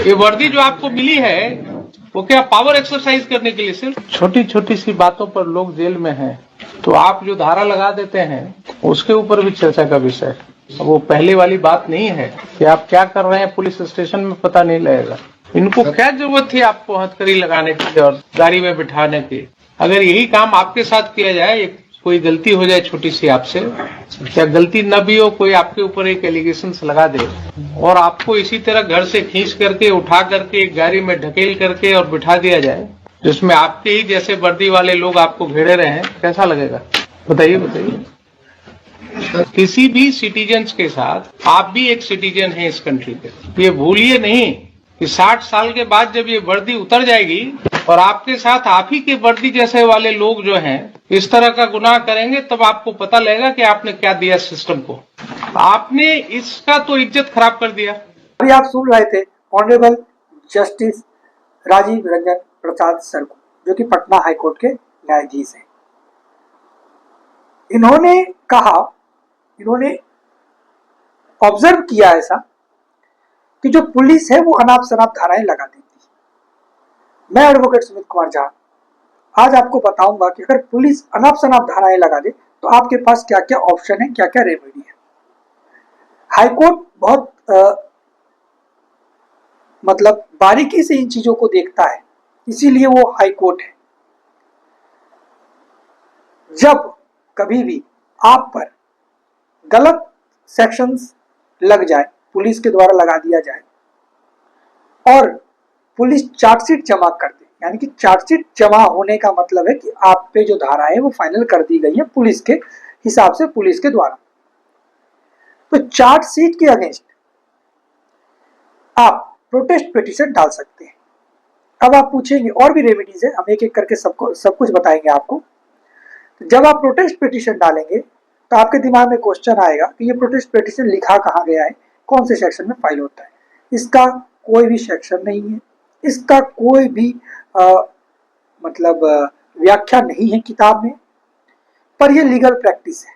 ये वर्दी जो आपको मिली है वो क्या पावर एक्सरसाइज करने के लिए? सिर्फ छोटी छोटी सी बातों पर लोग जेल में हैं, तो आप जो धारा लगा देते हैं उसके ऊपर भी चर्चा का विषय। वो पहले वाली बात नहीं है कि आप क्या कर रहे हैं पुलिस स्टेशन में पता नहीं लगेगा। इनको क्या जरूरत थी आपको हथकड़ी लगाने की और गाड़ी में बिठाने की? अगर यही काम आपके साथ किया जाए, कोई गलती हो जाए छोटी सी आपसे, क्या गलती न भी हो, कोई आपके ऊपर एक एलिगेशन लगा दे और आपको इसी तरह घर से खींच करके उठा करके एक गाड़ी में ढकेल करके और बिठा दिया जाए, जिसमें आपके ही जैसे वर्दी वाले लोग आपको घेरे रहे हैं, कैसा लगेगा? बताइए बताइए। किसी भी सिटीजन्स के साथ आप भी एक सिटीजन हैं इस कंट्री के। ये भूलिए नहीं कि 60 साल के बाद जब ये वर्दी उतर जाएगी और आपके साथ आप ही के वर्दी जैसे वाले लोग जो हैं इस तरह का गुनाह करेंगे, तब आपको पता लगेगा कि आपने क्या दिया सिस्टम को। आपने इसका तो इज्जत खराब कर दिया। अभी आप सुन रहे थे honourable justice Rajiv Ranjan Prasad sir को, जो कि पटना हाईकोर्ट के न्यायाधीश हैं। इन्होंने कहा, इन्होंने ऑब्जर्व किया ऐसा कि जो पुलिस है वो अनाप शनाप धाराएं लगा देती है। मैं एडवोकेट सुमित कुमार झा आज आपको बताऊंगा कि अगर पुलिस अनाप शनाप धाराएं लगा दे तो आपके पास क्या क्या ऑप्शन है, क्या क्या रेमेडी है। हाईकोर्ट बहुत मतलब बारीकी से इन चीजों को देखता है, इसीलिए वो हाईकोर्ट है। जब कभी भी आप पर गलत सेक्शंस लग जाए, पुलिस के द्वारा लगा दिया जाए और पुलिस चार्जशीट जमा कर दे, यानी कि चार्जशीट जमा होने का मतलब है कि आप पे जो धारा है वो फाइनल कर दी गई है पुलिस के हिसाब से, पुलिस के द्वारा। तो चार्जशीट के अगेंस्ट आप प्रोटेस्ट पिटीशन डाल सकते हैं। अब आप पूछेंगे और भी रेमेडीज है, हम एक एक करके सब कुछ बताएंगे आपको। जब आप प्रोटेस्ट पिटीशन डालेंगे तो आपके दिमाग में क्वेश्चन आएगा कि ये प्रोटेस्ट पिटीशन लिखा कहाँ गया है, कौन से सेक्शन में फाइल होता है। इसका कोई भी सेक्शन नहीं है, इसका कोई भी मतलब व्याख्या नहीं है किताब में, पर यह लीगल प्रैक्टिस है।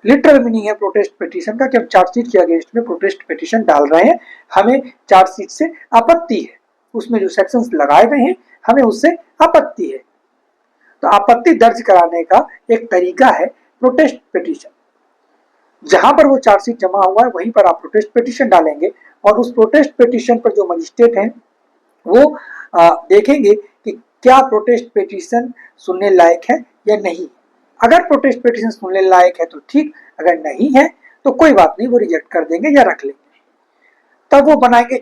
लिटरल मीनिंग है प्रोटेस्ट पिटीशन का कि हम चार्जशीट के अगेंस्ट में प्रोटेस्ट पिटीशन डाल रहे हैं, हमें चार्जशीट से आपत्ति है, उसमें जो सेक्शंस लगाए गए हैं हमें उससे आपत्ति है। तो आपत्ति दर्ज कराने का एक तरीका है प्रोटेस्ट पिटीशन। जहां पर वो चार्जशीट जमा हुआ है वहीं पर आप प्रोटेस्ट पिटीशन डालेंगे और उस प्रोटेस्ट पिटीशन पर जो मजिस्ट्रेट हैं वो देखेंगे कि क्या प्रोटेस्ट पिटीशन सुनने लायक है या नहीं। अगर प्रोटेस्ट पिटीशन सुनने लायक है तो ठीक, अगर नहीं है तो कोई बात नहीं, वो रिजेक्ट कर देंगे या रख लेंगे। तब वो बनाएंगे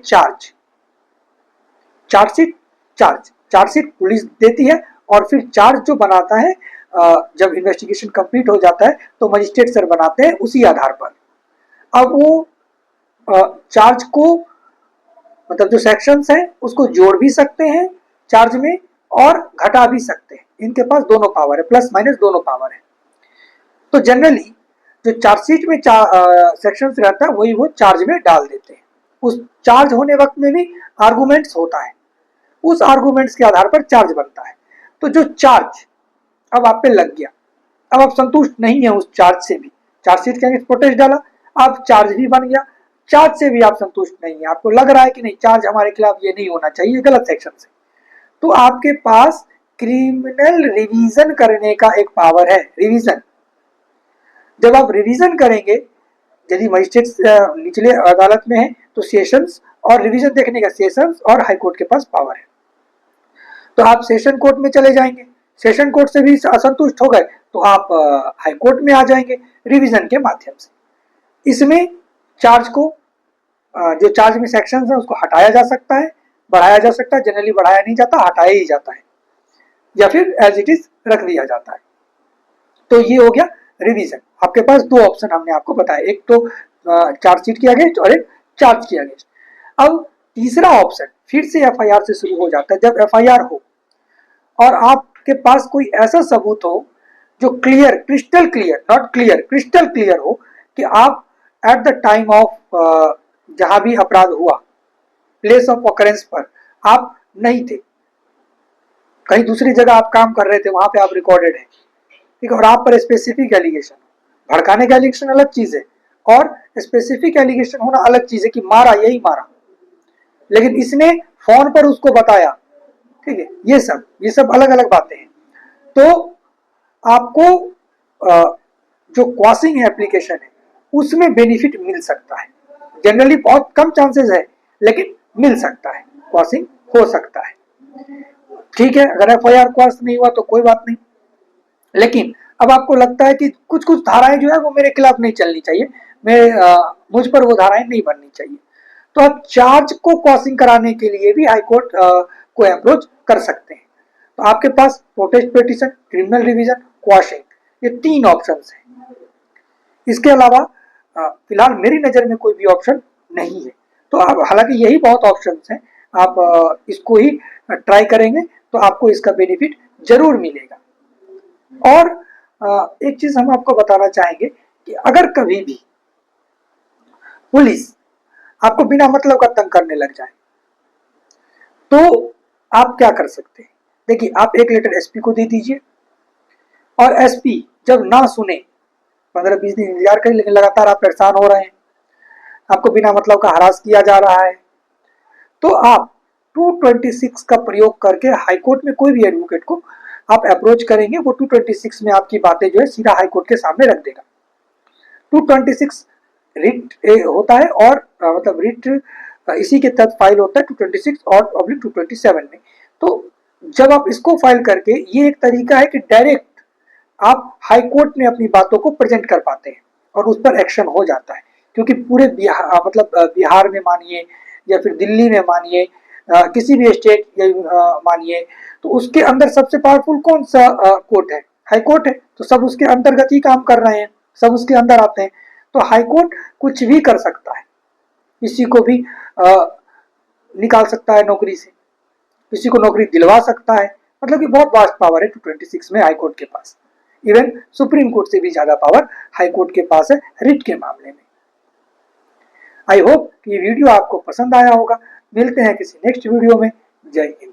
चार्जशीट पुलिस देती है और फिर चार्ज जो बनाता है, जब इन्वेस्टिगेशन कंप्लीट हो जाता है तो मजिस्ट्रेट सर बनाते हैं उसी आधार पर। अब वो चार्ज को मतलब जो सेक्शंस हैं उसको जोड़ भी सकते हैं चार्ज में और घटा भी सकते हैं, इनके पास दोनों पावर है, प्लस माइनस दोनों पावर है। तो जनरली जो चार्जशीट में सेक्शंस रहता है वही वो चार्ज में डाल देते हैं। उस चार्ज होने वक्त में भी आर्गुमेंट्स होता है, उस आर्गुमेंट्स के आधार पर चार्ज बनता है। तो जो चार्ज अब आप पे लग गया, अब आप संतुष्ट नहीं है उस चार्ज से भी, चार्जशीट के अगेंस्ट प्रोटेस्ट डाला, अब चार्ज भी बन गया, चार्ज से भी आप संतुष्ट नहीं है, आपको लग रहा है कि नहीं चार्ज हमारे खिलाफ ये नहीं होना चाहिए, गलत सेक्शन से, तो आपके पास क्रिमिनल रिवीजन करने का एक पावर है। रिवीजन जब आप रिवीजन करेंगे, यदि मजिस्ट्रेट निचले अदालत में है तो सेशंस और रिवीजन देखने का सेशंस और हाईकोर्ट के पास पावर है। तो आप सेशन कोर्ट में चले जाएंगे, सेशन कोर्ट से भी असंतुष्ट हो गए तो आप हाई कोर्ट में आ जाएंगे रिवीजन के माध्यम से। इसमें चार्ज को जो चार्ज में सेक्शंस है उसको हटाया जा सकता है, बढ़ाया जा सकता है, जनरली बढ़ाया नहीं जाता, हटाया ही जाता है, या फिर एज इट इज रख दिया जाता है। तो ये हो गया रिवीजन। आपके पास दो ऑप्शन हमने आपको बताया, एक तो चार्जशीट के अगेंस्ट और एक चार्ज के अगेंस्ट। अब तीसरा ऑप्शन फिर से एफआईआर से शुरू हो जाता है। जब एफआईआर हो और आपके पास कोई ऐसा सबूत हो जो clear, crystal clear, not clear, crystal clear हो कि आप एट द टाइम ऑफ जहां भी अपराध हुआ, प्लेस ऑफ ऑकरेंस पर आप नहीं थे, कहीं दूसरी जगह आप काम कर रहे थे, वहां पे आप रिकॉर्डेड है, ठीक है, और आप पर स्पेसिफिक एलिगेशन, भड़काने का एलिगेशन अलग चीज है और स्पेसिफिक एलिगेशन होना अलग चीज है कि मारा, यही मारा, लेकिन इसने फोन पर उसको बताया, ठीक है। ये सब अलग अलग बातें हैं। तो आपको जो क्वासिंग एप्लीकेशन है उसमें बेनिफिट मिल सकता है। जनरली बहुत कम चांसेस है, लेकिन मिल सकता है, क्वासिंग हो सकता है, ठीक है। अगर FIR क्वास नहीं हुआ तो कोई बात नहीं, लेकिन अब आपको लगता है कि कुछ कुछ धाराएं जो है वो मेरे खिलाफ नहीं चलनी चाहिए, मुझ पर वो धाराएं नहीं बननी चाहिए, तो आप चार्ज को क्वासिंग कराने के लिए भी हाईकोर्ट को अप्रोच कर सकते हैं। तो आपके पास protest petition, criminal revision, quashing, ये 3 ऑप्शंस हैं। इसके अलावा फिलहाल मेरी नज़र में कोई भी ऑप्शन नहीं है। तो अब हालांकि यही बहुत ऑप्शंस हैं, आप इसको ही ट्राई करेंगे तो आपको इसका बेनिफिट जरूर मिलेगा। और एक चीज हम आपको बताना चाहेंगे कि अगर कभी भी पुलिस आपको बिना मतलब का तंग करने लग जाए तो आप क्या कर सकते हैं। देखिए, आप एक लेटर SP को दे दीजिए, और SP जब ना सुने 15-20 दिन इंतजार करें, लेकिन लगातार आप परेशान हो रहे हैं, आपको बिना मतलब का हरास किया जा रहा है, तो आप 226 का प्रयोग करके हाईकोर्ट में कोई भी एडवोकेट को आप अप्रोच करेंगे, वो 226 में आपकी बातें जो है सीधा हाईकोर्ट के सामने रख देगा। 226 रिट होता है, और मतलब रिट इसी के तहत फाइल होता है 226 और ऑब्लिक 227 में। तो जब आप इसको फाइल करके, ये एक तरीका है कि डायरेक्ट आप हाईकोर्ट में अपनी बातों को प्रेजेंट कर पाते हैं और उस पर एक्शन हो जाता है। क्योंकि पूरे बिहार में मानिए या फिर दिल्ली में मानिए, किसी भी स्टेट मानिए, तो उसके अंदर सबसे पावरफुल कौन सा कोर्ट है? हाईकोर्ट है। तो सब उसके अंतर्गत ही काम कर रहे हैं, सब उसके अंदर आते हैं। तो हाईकोर्ट कुछ भी कर सकता है, किसी को भी निकाल सकता है नौकरी से, किसी को नौकरी दिलवा सकता है। मतलब कि बहुत वास्ट पावर है 226 में हाईकोर्ट के पास। इवन सुप्रीम कोर्ट से भी ज्यादा पावर हाईकोर्ट के पास है रिट के मामले में। आई होप कि ये वीडियो आपको पसंद आया होगा। मिलते हैं किसी नेक्स्ट वीडियो में। जय हिंद।